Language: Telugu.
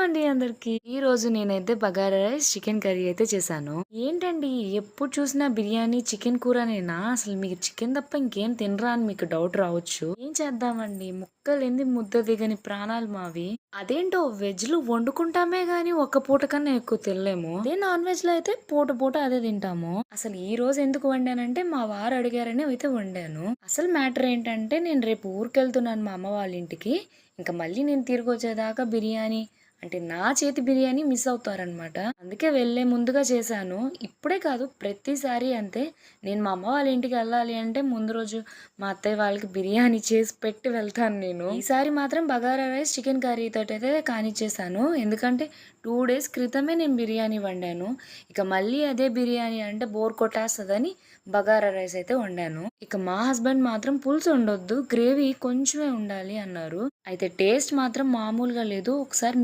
అండి అందరికి. ఈ రోజు నేనైతే బగారా రైస్, చికెన్ కర్రీ అయితే చేశాను. ఏంటండి ఎప్పుడు చూసినా బిర్యానీ, చికెన్ కూరనేనా? అసలు మీకు చికెన్ తప్ప ఇంకేం తినరా అని మీకు డౌట్ రావచ్చు. ఏం చేద్దామండి, ముక్కలేంది ముద్ద దిగని ప్రాణాలు మావి. అదేంటో వెజ్‌లు వండుకుంటామే గానీ ఒక్క పూట కన్నా ఎక్కువ తినలేము. అదే నాన్ వెజ్‌లో అయితే పూట పూట అదే తింటాము. అసలు ఈ రోజు ఎందుకు వండానంటే మా వారు అడిగారని అయితే వండాను. అసలు మ్యాటర్ ఏంటంటే నేను రేపు ఊరికెళ్తున్నాను మా అమ్మ వాళ్ళ ఇంటికి. ఇంక మళ్ళీ నేను తిరిగొచ్చేదాకా బిర్యానీ అంటే నా చేతి బిర్యానీ మిస్ అవుతారనమాట. అందుకే వెళ్ళే ముందుగా చేశాను. ఇప్పుడే కాదు ప్రతిసారి అంతే. నేను మా అమ్మ వాళ్ళ ఇంటికెళ్ళాలి అంటే ముందు రోజు మా అత్తయ్య వాళ్ళకి బిర్యానీ చేసి పెట్టి వెళ్తాను నేను. ఈసారి మాత్రం బగారా రైస్, చికెన్ కర్రీ తోటైతే కానిచ్చేసాను. ఎందుకంటే 2 డేస్ క్రితమే నేను బిర్యానీ వండాను. ఇక మళ్ళీ అదే బిర్యానీ అంటే బోర్ కొట్టేస్తదని బగారా రైస్ అయితే వండాను. ఇక మా హస్బెండ్ మాత్రం పులుసు ఉండొద్దు, గ్రేవీ కొంచెమే ఉండాలి అన్నారు. అయితే టేస్ట్ మాత్రం మామూలుగా లేదు. ఒకసారి